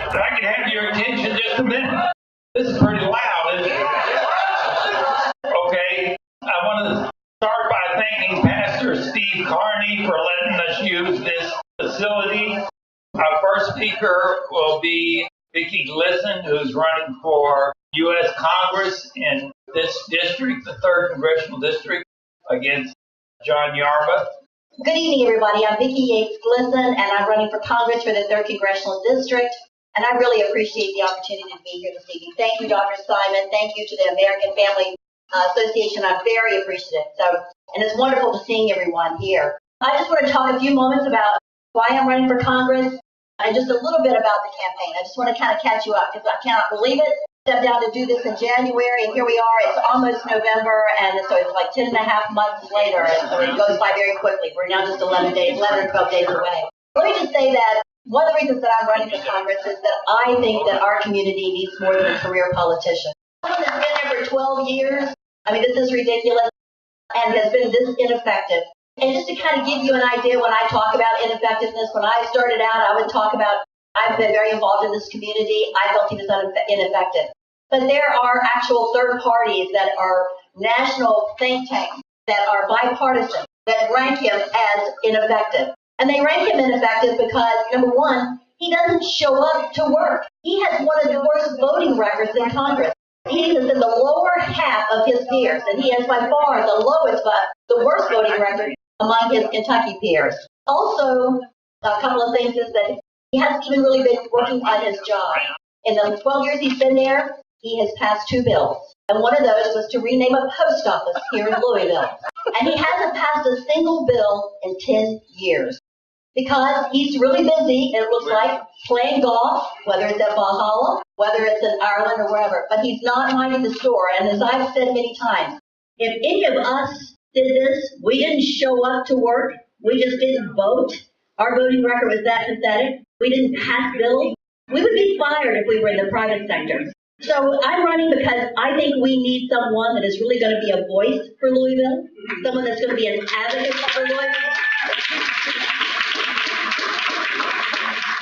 I can have your attention just a minute. This is pretty loud, isn't it? Okay, I want to start by thanking Pastor Steve Carney for letting us use this facility. Our first speaker will be Vickie Glisson, who's running for U.S. Congress in this district, the 3rd Congressional District, against John Yarmouth. Good evening, everybody. I'm Vickie Yates Glisson, and I'm running for Congress for the 3rd Congressional District. And I really appreciate the opportunity to be here this evening. Thank you, Dr. Simon. Thank you to the American Family Association. I'm very appreciative. And it's wonderful to seeing everyone here. I just want to talk a few moments about why I'm running for Congress and just a little bit about the campaign. I just want to kind of catch you up because I cannot believe it. Stepped down to do this in January, and here we are. It's almost November, and so it's like 10 and a half months later, and so it goes by very quickly. We're now just 11 or 12 days away. Let me just say that one of the reasons that I'm running for Congress is that I think that our community needs more than a career politician. Someone that's been there for 12 years, I mean, this is ridiculous, and has been this ineffective. And just to kind of give you an idea, when I talk about ineffectiveness, when I started out, I would talk about I've been very involved in this community. I felt he was ineffective. But there are actual third parties that are national think tanks that are bipartisan that rank him as ineffective. And they rank him ineffective because, number one, he doesn't show up to work. He has one of the worst voting records in Congress. He is in the lower half of his peers, and he has by far the worst voting record among his Kentucky peers. Also, a couple of things is that he hasn't even really been working on his job. In the 12 years he's been there, he has passed 2 bills. And one of those was to rename a post office here in Louisville. And he hasn't passed a single bill in 10 years. Because he's really busy, it looks like, playing golf, whether it's at Valhalla, whether it's in Ireland or wherever. But he's not minding the store. And as I've said many times, if any of us did this, we didn't show up to work, we just didn't vote, our voting record was that pathetic, we didn't pass bills, we would be fired if we were in the private sector. So I'm running because I think we need someone that is really going to be a voice for Louisville, someone that's going to be an advocate for Louisville.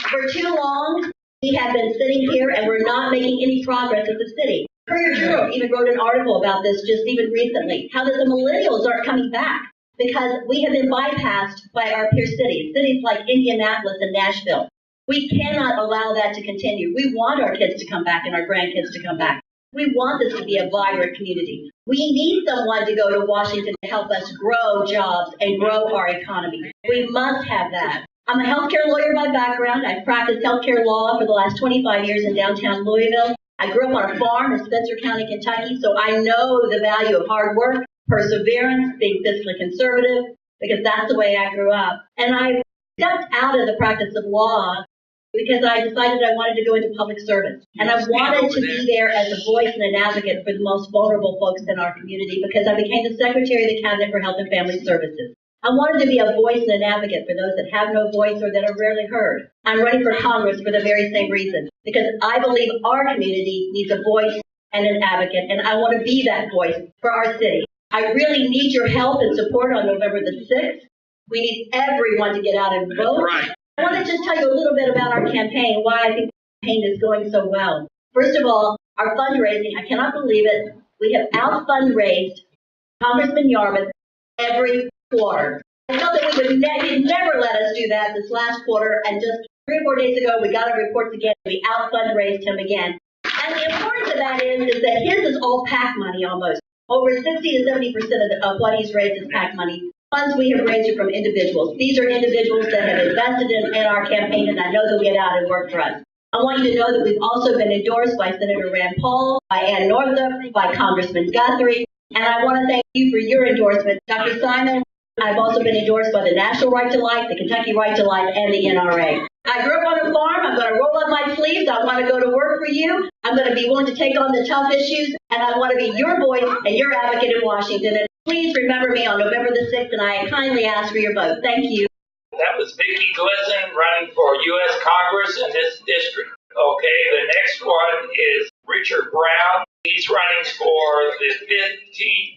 For too long, we have been sitting here and we're not making any progress as a city. Courier Journal even wrote an article about this just even recently, how that the millennials aren't coming back because we have been bypassed by our peer cities, cities like Indianapolis and Nashville. We cannot allow that to continue. We want our kids to come back and our grandkids to come back. We want this to be a vibrant community. We need someone to go to Washington to help us grow jobs and grow our economy. We must have that. I'm a healthcare lawyer by background. I've practiced healthcare law for the last 25 years in downtown Louisville. I grew up on a farm in Spencer County, Kentucky, so I know the value of hard work, perseverance, being fiscally conservative, because that's the way I grew up. And I stepped out of the practice of law because I decided I wanted to go into public service. And I wanted to be there as a voice and an advocate for the most vulnerable folks in our community because I became the Secretary of the Cabinet for Health and Family Services. I wanted to be a voice and an advocate for those that have no voice or that are rarely heard. I'm running for Congress for the very same reason, because I believe our community needs a voice and an advocate, and I want to be that voice for our city. I really need your help and support on November the 6th. We need everyone to get out and vote. Right. I want to just tell you a little bit about our campaign, why I think the campaign is going so well. First of all, our fundraising, I cannot believe it. We have out-fundraised Congressman Yarmouth every quarter. I felt that he'd never let us do that this last quarter, and just 3 or 4 days ago, we got our reports again. We out-fundraised him again. And the importance of that is that his is all PAC money almost. Over 60 to 70% of what he's raised is PAC money. Funds we have raised are from individuals. These are individuals that have invested in our campaign, and I know they'll get out and work for us. I want you to know that we've also been endorsed by Senator Rand Paul, by Ann Northup, by Congressman Guthrie, and I want to thank you for your endorsement. Dr. Simon, I've also been endorsed by the National Right to Life, the Kentucky Right to Life, and the NRA. I grew up on a farm. I'm going to roll up my sleeves. I want to go to work for you. I'm going to be willing to take on the tough issues, and I want to be your voice and your advocate in Washington. And please remember me on November the 6th, and I kindly ask for your vote. Thank you. That was Vickie Glisson running for U.S. Congress in this district. Okay, the next one is Richard Brown. He's running for the 15th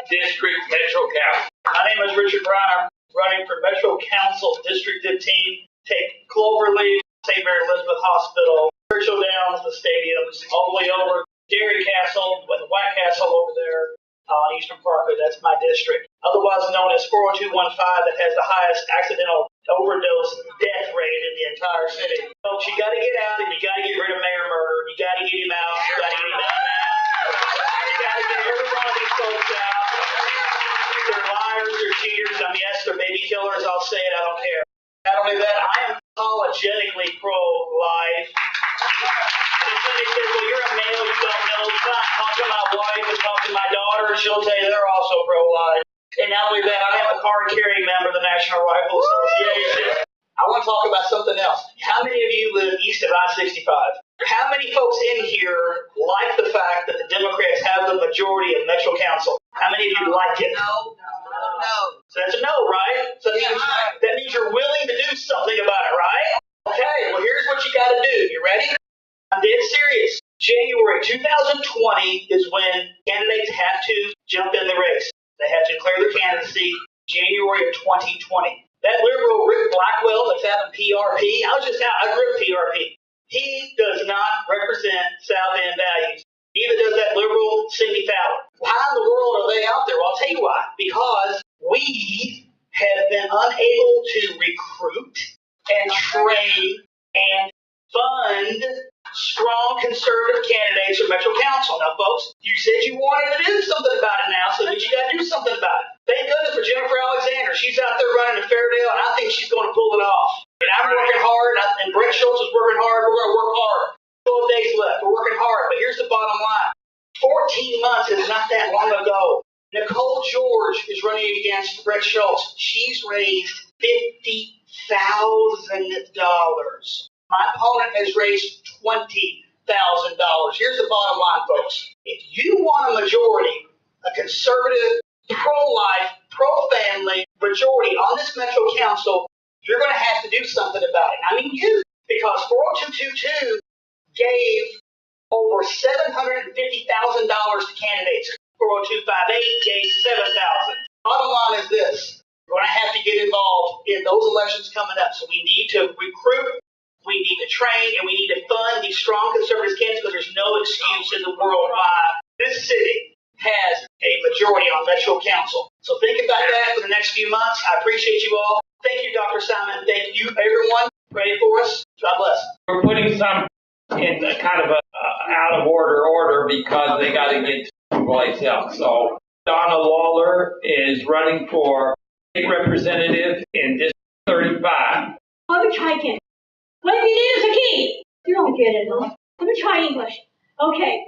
District Metro Council. My name is Richard Brown. I'm running for Metro Council District 15. Take Cloverleaf, St. Mary Elizabeth Hospital, Churchill Downs, the stadiums, all the way over Dairy Castle, with the White Castle over there, Eastern Parkway. That's my district. Otherwise known as 40215, that has the highest accidental overdose death rate in the entire city. Folks, you got to get out and you got to get rid of Mayor Murder. You got to get him out. You got to get him out now. You got to get every one of these folks out. They're liars, they're cheaters. I mean, yes, they're baby killers. I'll say it. I don't care. Not only that, I am apologetically pro-life. And if somebody says, well, you're a male, you don't know, fine. Talk to my wife and talk to my daughter, and she'll tell you they're also pro-life. And not only that, I am a card-carrying member of the National Rifle Association. I want to talk about something else. How many of you live east of I-65? How many folks in here like the fact that the Democrats have the majority of Metro Council? How many of you like it? No. So that's a no, right? So that means you're willing to do something about it, right? Okay, well, here's what you got to do. You ready? I'm dead serious. January 2020 is when candidates have to jump in the race. They have to declare their candidacy January of 2020. That liberal Rick Blackwell that's out in PRP, I grew up PRP. He does not represent South End values. Neither does that liberal Cindy Fowler. How in the world are they out there? Well, I'll tell you why. Because we have been unable to recruit and train and fund strong conservative candidates for Metro Council. Now, folks, you said you wanted to do something about it now, so that you got to do something about it. Thank goodness for Jennifer Alexander. She's out there running to Fairdale, and I think she's going to pull it off. And I'm working hard, and Brett Schultz is working hard. We're going to work hard. 12 days left. We're working hard. But here's the bottom line. 14 months is not that long ago. Nicole George is running against Brett Schultz. She's raised $50,000. My opponent has raised $20,000. Here's the bottom line, folks. If you want a majority, a conservative, pro-life, pro-family majority on this Metro Council, you're going to have to do something about it. And I mean you, because 40222 gave over $750,000 to candidates. 40258 gave $7,000. Bottom line is this. We're going to have to get involved in those elections coming up. So we need to recruit, we need to train, and we need to fund these strong conservative candidates because there's no excuse in the world why this city has a majority on Metro Council. So think about that for the next few months. I appreciate you all. Thank you, Dr. Simon. Thank you, everyone. Pray for us. God bless. We're putting some in a kind of a out of order because they got to get someplace else. So Donna Lawlor is running for state representative in District 35. Let me try again. What you need is a key. You don't get it, huh? Let me try English. Okay.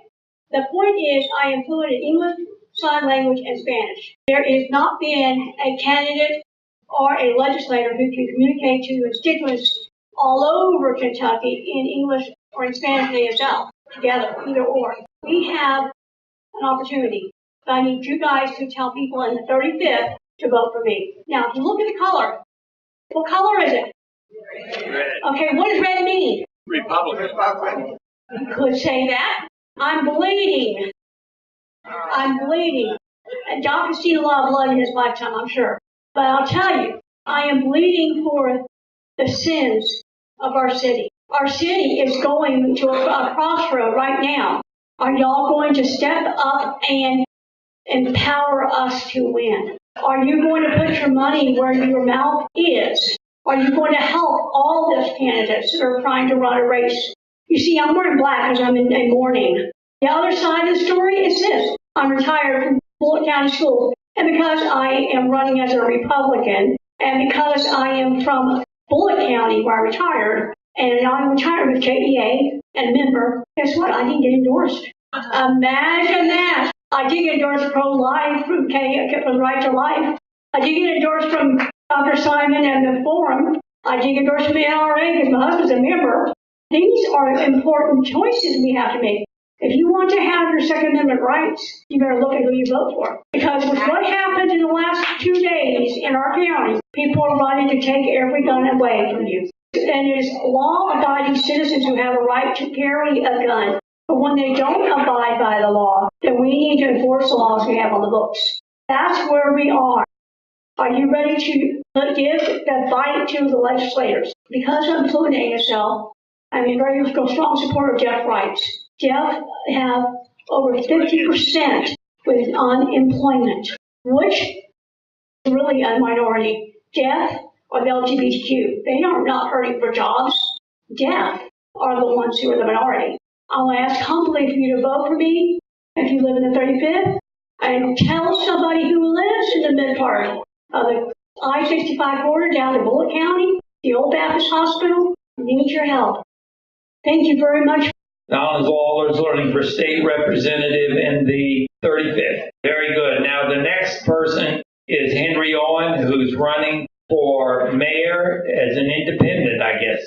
The point is, I am fluent in English, sign language, and Spanish. There has not been a candidate or a legislator who can communicate to constituents all over Kentucky in English or in Spanish ASL together, either or. We have an opportunity. But I need you guys to tell people in the 35th to vote for me. Now, if you look at the color, what color is it? Red. Okay, what does red mean? Republican. You could say that. I'm bleeding. And Doc has seen a lot of blood in his lifetime, I'm sure. But I'll tell you, I am bleeding for the sins of our city. Our city is going to a crossroad right now. Are y'all going to step up and empower us to win? Are you going to put your money where your mouth is? Are you going to help all those candidates that are trying to run a race? You see, I'm wearing black because I'm in mourning. The other side of the story is this. I'm retired from Bullitt County Schools. And because I am running as a Republican, and because I am from Bullitt County where I retired, and I'm retired with KEA and a member, guess what? I didn't get endorsed. Imagine that. I did get endorsed pro-life from from Right to Life. I did get endorsed from Dr. Simon and the Forum. I did get endorsed from the NRA because my husband's a member. These are important choices we have to make. If you want to have your Second Amendment rights, you better look at who you vote for. Because with what happened in the last 2 days in our county, people are running to take every gun away from you. And it is law-abiding citizens who have a right to carry a gun. But when they don't abide by the law, then we need to enforce the laws we have on the books. That's where we are. Are you ready to give the fight to the legislators? Because I'm fluent in ASL, I'm a very strong supporter of Jeff Wright's. Jeff have over 50% with unemployment, which is really a minority. Deaf or the LGBTQ, they are not hurting for jobs. Deaf are the ones who are the minority. I'll ask humbly for you to vote for me if you live in the 35th, and tell somebody who lives in the mid part of the I-65 border down to Bullitt County, the Old Baptist Hospital, need your help. Thank you very much. Donna's Lawlor is running for state representative in the 35th. Very good. Now the next person is Henry Owens, who's running for mayor as an independent, I guess.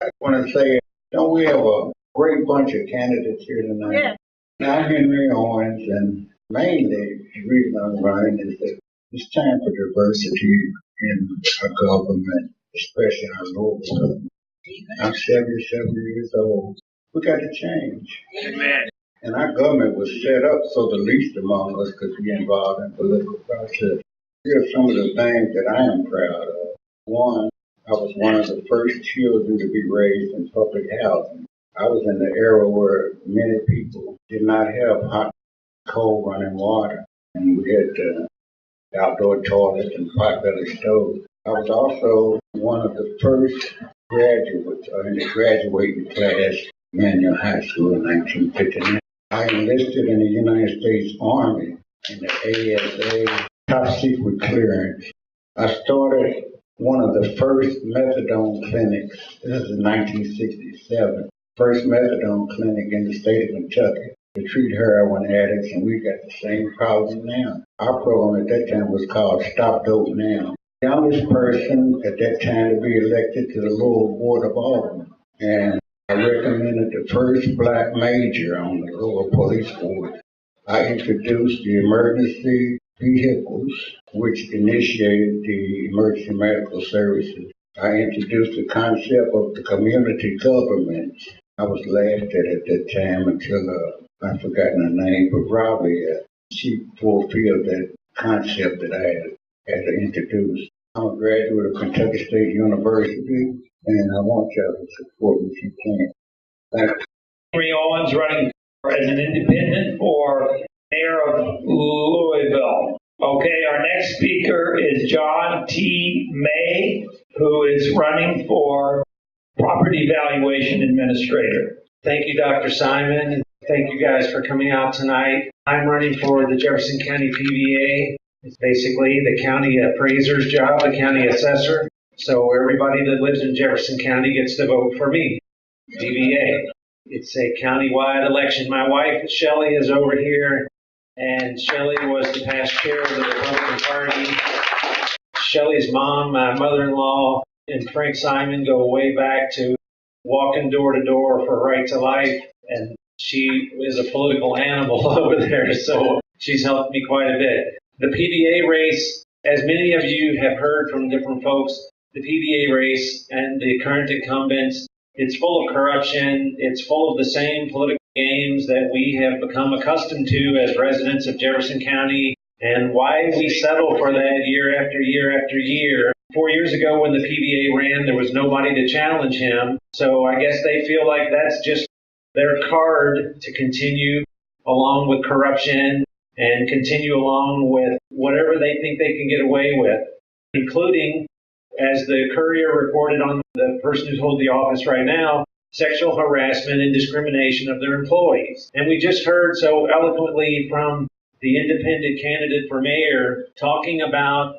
I want to say, don't we have a great bunch of candidates here tonight? Yeah. Now, Henry Owens, and mainly the reason I'm running is that it's time for diversity in our government, especially our local government. I'm 77 years old. We got to change. Amen. And our government was set up so the least among us could be involved in political process. Here are some of the things that I am proud of. One, I was one of the first children to be raised in public housing. I was in the era where many people did not have hot, cold running water. And we had outdoor toilets and pot-belly stoves. I was also one of the first graduates in the graduating class Manual High School in 1959. I enlisted in the United States Army in the ASA top secret clearance. I started one of the first methadone clinics. This is in 1967. First methadone clinic in the state of Kentucky to treat heroin addicts, and we got the same problem now. Our program at that time was called Stop Dope Now. Youngest person at that time to be elected to the Louisville Board of Aldermen, and I recommended the first black major on the Louisville Police Board. I introduced the emergency vehicles, which initiated the emergency medical services. I introduced the concept of the community government. I was laughed at that time until I've forgotten her name, but probably she fulfilled that concept that I had to introduce. I'm a graduate of Kentucky State University, and I want y'all to support me if you can. Thank you. Henry Owens running as an independent for mayor of Louisville. Okay, our next speaker is John T. May, who is running for property valuation administrator. Thank you, Dr. Simon. Thank you guys for coming out tonight. I'm running for the Jefferson County PVA. It's basically the county appraiser's job, the county assessor. So everybody that lives in Jefferson County gets to vote for me, PVA. It's a county-wide election. My wife, Shelley, is over here, and Shelley was the past chair of the Republican Party. Shelley's mom, my mother-in-law, and Frank Simon go way back to walking door to door for Right to Life, and she is a political animal over there, so she's helped me quite a bit. The PVA race, as many of you have heard from different folks, the PVA race and the current incumbents, it's full of corruption. It's full of the same political games that we have become accustomed to as residents of Jefferson County, and why we settle for that year after year after year. 4 years ago when the PVA ran, there was nobody to challenge him. So I guess they feel like that's just their card to continue along with corruption and continue along with whatever they think they can get away with, including, as the Courier reported on the person who's holding the office right now, sexual harassment and discrimination of their employees. And we just heard so eloquently from the independent candidate for mayor talking about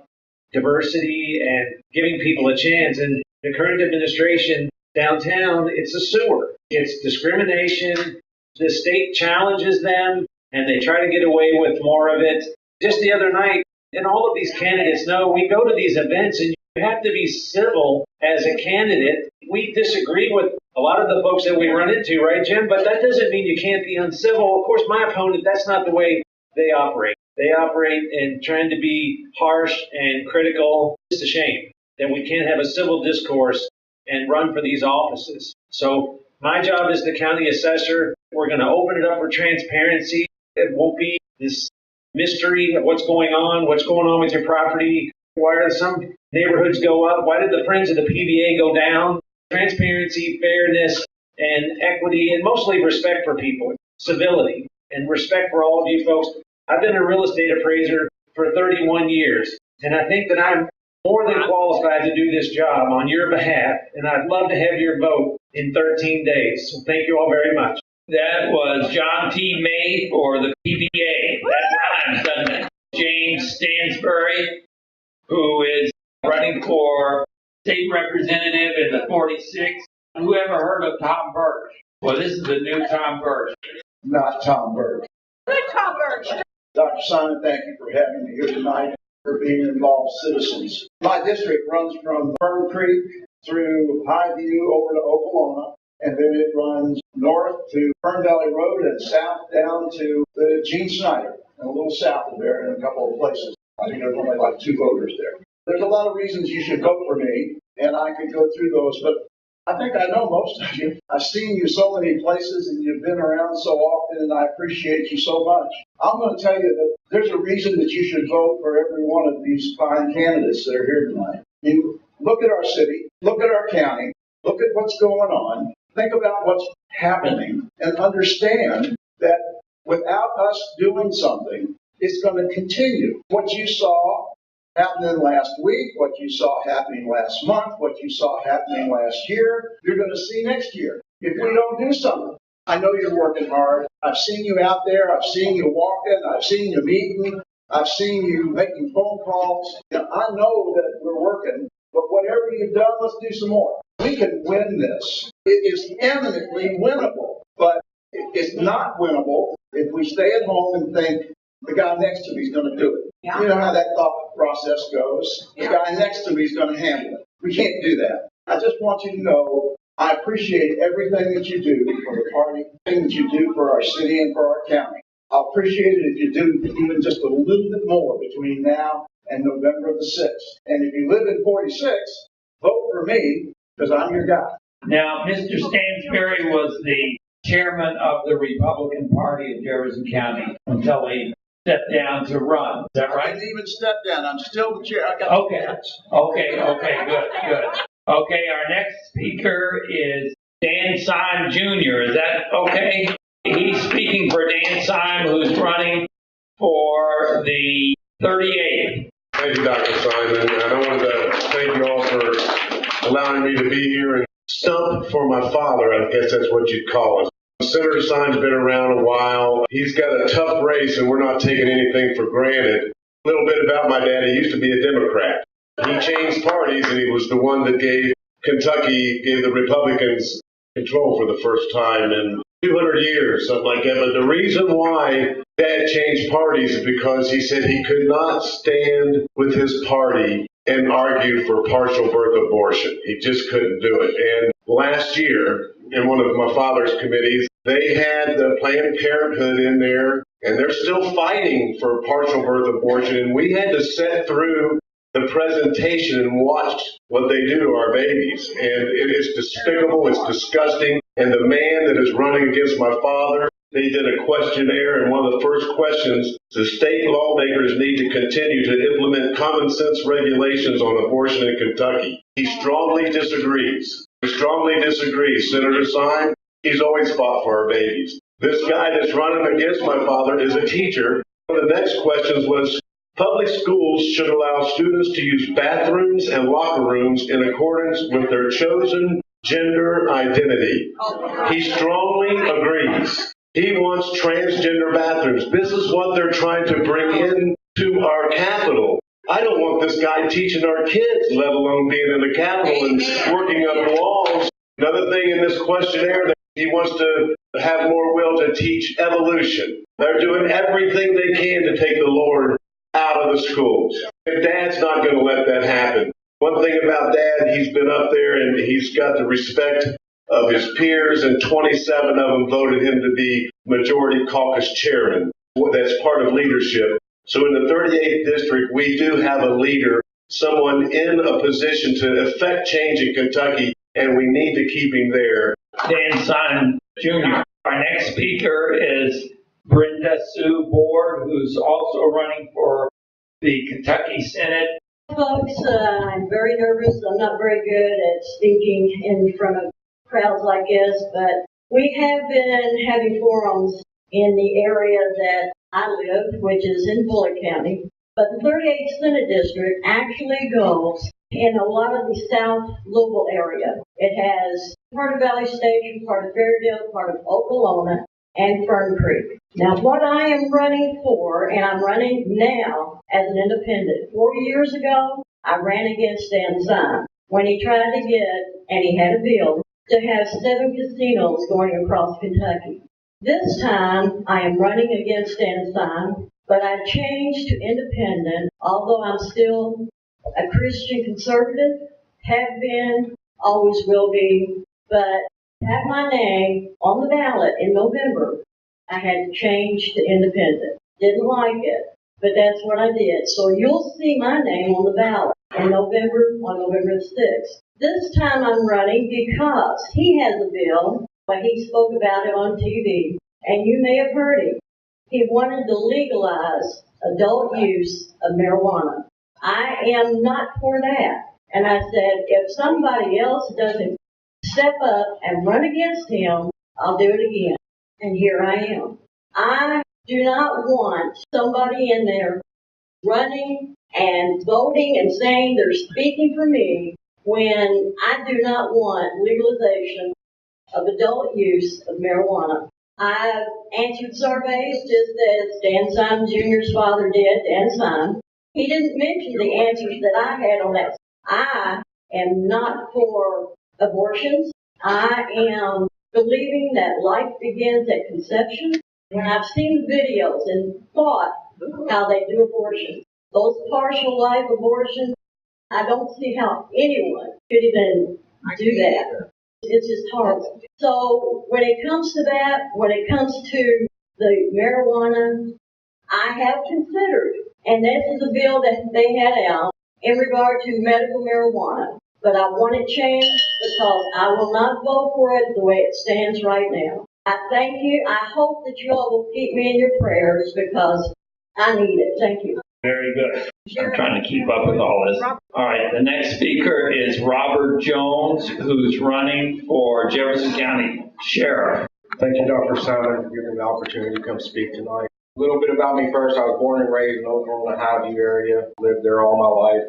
diversity and giving people a chance. And the current administration downtown, it's a sewer. It's discrimination. The state challenges them, and they try to get away with more of it. Just the other night, and all of these candidates know, we go to these events and you have to be civil as a candidate. We disagree with a lot of the folks that we run into, right, Jim? But that doesn't mean you can't be uncivil. Of course, my opponent, that's not the way they operate. They operate in trying to be harsh and critical. It's a shame that we can't have a civil discourse and run for these offices. So my job as the county assessor, we're going to open it up for transparency. It won't be this mystery of what's going on with your property. Why did some neighborhoods go up? Why did the Friends of the PVA go down? Transparency, fairness, and equity and mostly respect for people, civility, and respect for all of you folks. I've been a real estate appraiser for 31 years, and I think that I'm more than qualified to do this job on your behalf, and I'd love to have your vote in 13 days. So thank you all very much. That was John T. May for the PBA. That rhymes, doesn't it? James Stansbury, who is running for state representative in the 46th. Who ever heard of Tom Birch? Well, this is the new Tom Birch. Not Tom Birch. Good, Tom Birch. Dr. Simon, thank you for having me here tonight, for being involved citizens. My district runs from Fern Creek through Highview over to Oklahoma, and then it runs north to Fern Valley Road and south down to the Gene Snyder, and a little south of there in a couple of places. I think there's only like 2 voters there. There's a lot of reasons you should vote for me, and I could go through those, but I think I know most of you. I've seen you so many places, and you've been around so often, and I appreciate you so much. I'm going to tell you that there's a reason that you should vote for every one of these fine candidates that are here tonight. You look at our city, look at our county, look at what's going on, think about what's happening, and understand that without us doing something, it's going to continue. What you saw happening last week, what you saw happening last month, what you saw happening last year, you're going to see next year if we don't do something. I know you're working hard. I've seen you out there. I've seen you walking. I've seen you meeting. I've seen you making phone calls. I know that we're working, but whatever you've done, let's do some more. We can win this. It is eminently winnable, but it's not winnable if we stay at home and think the guy next to me is going to do it. Yeah. You know how that thought process goes. The guy next to me is going to handle it. We can't do that. I just want you to know I appreciate everything that you do for the party, everything that you do for our city and for our county. I'll appreciate it if you do even just a little bit more between now and November the 6th. And if you live in 46, vote for me because I'm your guy. Now, Mr. Stansbury was the chairman of the Republican Party of Jefferson County until he stepped down to run. Is that I right? didn't even step down. I'm still the chair. I got Okay, good. Okay, our next speaker is Seum Jr. Is that okay? He's speaking for Seum, who's running for the 38th. Thank you, Dr. Simon. And I wanted to thank you all for allowing me to be here and stump for my father. I guess that's what you'd call it. Senator Seum's been around a while. He's got a tough race, and we're not taking anything for granted. A little bit about my dad. He used to be a Democrat. He changed parties, and he was the one that gave the Republicans control for the first time in 200 years, something like that. But the reason why Dad changed parties is because he said he could not stand with his party and argue for partial birth abortion. He just couldn't do it. And last year, in one of my father's committees, they had the Planned Parenthood in there, and they're still fighting for partial birth abortion. And we had to sit through the presentation and watch what they do to our babies. And it is despicable. It's disgusting. And the man that is running against my father, they did a questionnaire, and one of the first questions, the state lawmakers need to continue to implement common sense regulations on abortion in Kentucky. He strongly disagrees. Senator Seum, he's always fought for our babies. This guy that's running against my father is a teacher. One of the next questions was, public schools should allow students to use bathrooms and locker rooms in accordance with their chosen gender identity. He strongly agrees. He wants transgender bathrooms. This is what they're trying to bring into our Capitol. I don't want this guy teaching our kids, let alone being in the Capitol and working up laws. Another thing in this questionnaire, that he wants to have more will to teach evolution. They're doing everything they can to take the Lord out of the schools. And Dad's not going to let that happen. One thing about Dad, he's been up there and he's got the respect of his peers, and 27 of them voted him to be Majority Caucus Chairman. That's part of leadership. So in the 38th District, we do have a leader, someone in a position to effect change in Kentucky, and we need to keep him there. Seum Jr. Our next speaker is Brenda Sue Board, who's also running for the Kentucky Senate. Folks, I'm very nervous. I'm not very good at speaking in front of crowds like this, but we have been having forums in the area that I live, which is in Bullock County. But the 38th Senate District actually goes in a lot of the South Louisville area. It has part of Valley Station, part of Fairdale, part of Oklahoma, and Fern Creek. Now, what I am running for, and I'm running now as an independent. 4 years ago, I ran against Seum when he tried to get, and he had a bill, to have 7 casinos going across Kentucky. This time, I am running against Seum, but I've changed to independent, although I'm still a Christian conservative, have been, always will be, but have my name on the ballot in November, I had to change to independent. Didn't like it, but that's what I did. So you'll see my name on the ballot in November, on November the 6th. This time I'm running because he has a bill, but he spoke about it on TV, and you may have heard him. He wanted to legalize adult use of marijuana. I am not for that. And I said, if somebody else doesn't step up and run against him, I'll do it again. And here I am. I do not want somebody in there running and voting and saying they're speaking for me when I do not want legalization of adult use of marijuana. I've answered surveys just as Seum Jr.'s father did, Seum. He didn't mention the answers that I had on that. I am not for abortions. I am believing that life begins at conception. When I've seen videos and thought how they do abortions, those partial life abortions, I don't see how anyone could even do that. It's just horrible. So when it comes to that, when it comes to the marijuana, I have considered, and this is a bill that they had out in regard to medical marijuana, but I want it changed because I will not vote for it the way it stands right now. I thank you. I hope that you all will keep me in your prayers because I need it. Thank you. Very good. I'm trying to keep up with all this. All right, the next speaker is Robert Jones, who's running for Jefferson County Sheriff. Thank you, Dr. Simon, for giving me the opportunity to come speak tonight. A little bit about me first. I was born and raised in Oklahoma, Highview area. Lived there all my life.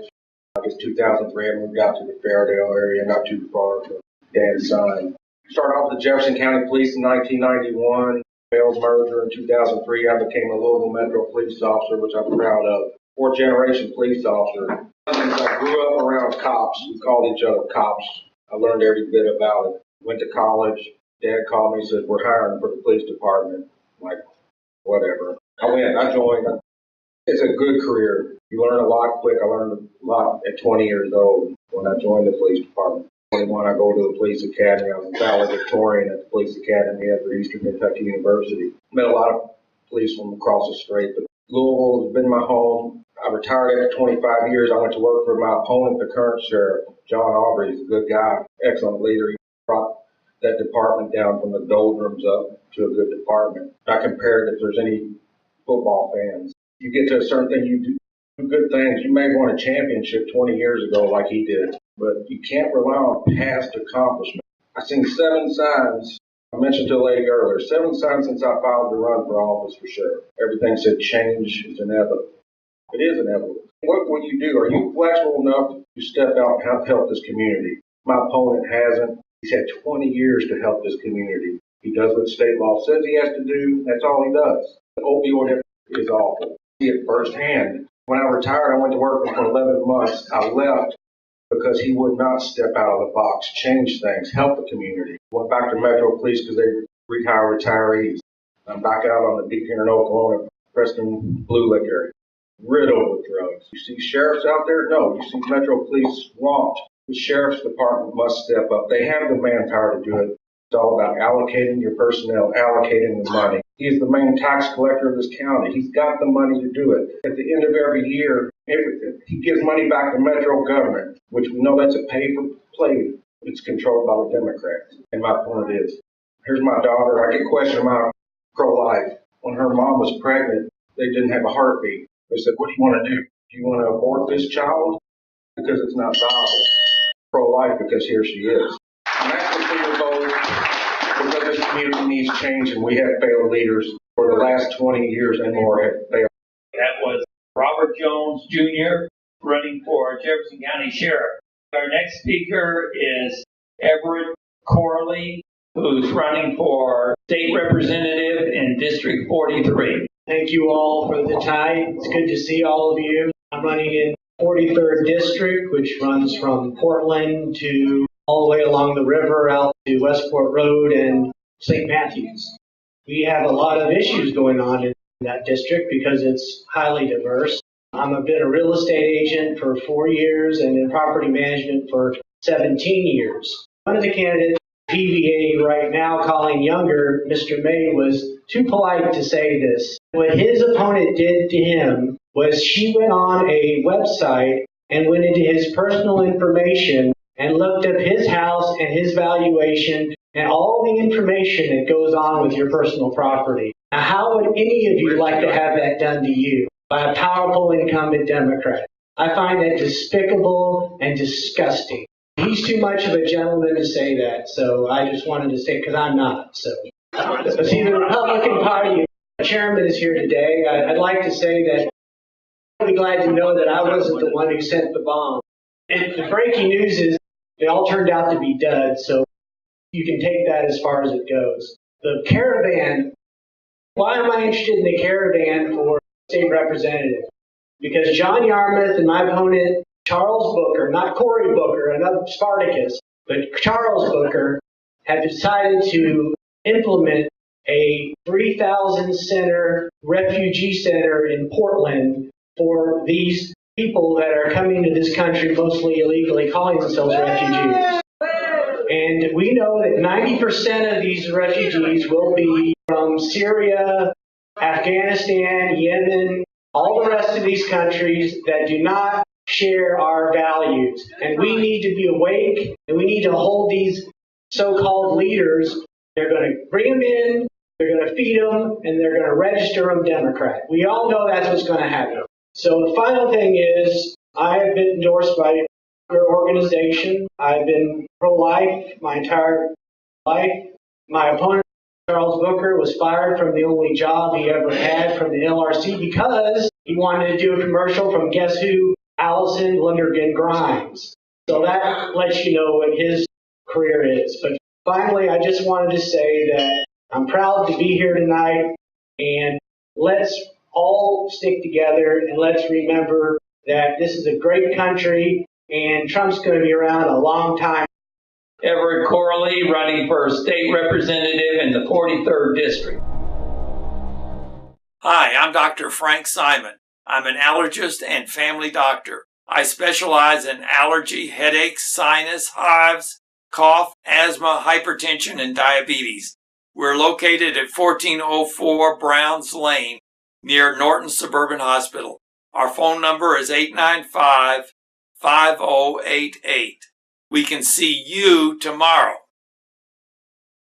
I guess 2003, I moved out to the Fairdale area, not too far from Dad's son. Started off with the Jefferson County Police in 1991. Failed merger in 2003. I became a Louisville Metro police officer, which I'm proud of. 4th-generation police officer. Since I grew up around cops, we called each other cops. I learned every bit about it. Went to college. Dad called me and said, we're hiring for the police department. I'm like, whatever. I joined. It's a good career. You learn a lot quick. I learned a lot at 20 years old when I joined the police department. 21, I go to the police academy. I was a valedictorian at the police academy at Eastern Kentucky University. Met a lot of police from across the strait, but Louisville has been my home. I retired after 25 years. I went to work for my opponent, the current sheriff, John Aubrey. He's a good guy, excellent leader. He brought that department down from the doldrums up to a good department. I compared if there's any football fans. You get to a certain thing, you do good things. You may have won a championship 20 years ago like he did, but you can't rely on past accomplishments. I've seen 7 signs. I mentioned to a lady earlier, 7 signs since I filed to run for office for sheriff. Everything said change is inevitable. It is inevitable. What will you do? Are you flexible enough to step out and help this community? My opponent hasn't. He's had 20 years to help this community. He does what state law says he has to do. That's all he does. The opioid is awful. I see it firsthand. When I retired, I went to work for 11 months. I left because he would not step out of the box, change things, help the community. Went back to Metro Police because they rehire retirees. I'm back out on the beat here in Oklahoma, Preston Blue Lick area. Riddled with drugs. You see sheriffs out there? No. You see Metro Police swamped. The sheriff's department must step up. They have the manpower to do it. It's all about allocating your personnel, allocating the money. He is the main tax collector of this county. He's got the money to do it. At the end of every year, he gives money back to Metro government, which we know that's a pay-for-play. It's controlled by the Democrats. And my point is, here's my daughter. I get questioned about pro-life. When her mom was pregnant, they didn't have a heartbeat. They said, what do you want to do? Do you want to abort this child? Because it's not viable. Pro-life because here she is. I'm asking for your vote needs change, and we have failed leaders for the last 20 years and more have failed. That was Robert Jones Jr. running for Jefferson County Sheriff. Our next speaker is Everett Corley, who's running for State Representative in District 43. Thank you all for the time. It's good to see all of you. I'm running in 43rd District, which runs from Portland to all the way along the river out to Westport Road and St. Matthews. We have a lot of issues going on in that district because it's highly diverse. I've been a real estate agent for 4 years and in property management for 17 years. One of the candidates, PVA right now calling younger, Mr. May, was too polite to say this. What his opponent did to him was she went on a website and went into his personal information and looked up his house and his valuation and all the information that goes on with your personal property. Now, how would any of you like to have that done to you by a powerful incumbent Democrat? I find that despicable and disgusting. He's too much of a gentleman to say that, so I just wanted to say, because I'm not. So, but see, the Republican Party chairman is here today. I'd like to say that I'm really glad to know that I wasn't the one who sent the bomb. And the breaking news is they all turned out to be duds, so you can take that as far as it goes. The caravan, why am I interested in the caravan for state representative? Because John Yarmouth and my opponent, Charles Booker, not Cory Booker, another Spartacus, but Charles Booker, have decided to implement a 3,000 center refugee center in Portland for these people that are coming to this country mostly illegally, calling themselves refugees. And we know that 90% of these refugees will be from Syria, Afghanistan, Yemen, all the rest of these countries that do not share our values. And we need to be awake, and we need to hold these so-called leaders. They're going to bring them in, they're going to feed them, and they're going to register them Democrat. We all know that's what's going to happen. So the final thing is, I have been endorsed by your organization. I've been pro-life my entire life. My opponent, Charles Booker, was fired from the only job he ever had from the LRC because he wanted to do a commercial from guess who? Allison Lundergan Grimes. So that lets you know what his career is. But finally, I just wanted to say that I'm proud to be here tonight, and let's all stick together and let's remember that this is a great country and Trump's going to be around a long time. Everett Corley running for state representative in the 43rd District. Hi, I'm Dr. Frank Simon. I'm an allergist and family doctor. I specialize in allergy, headaches, sinus, hives, cough, asthma, hypertension, and diabetes. We're located at 1404 Browns Lane near Norton Suburban Hospital. Our phone number is 895-5088. We can see you tomorrow.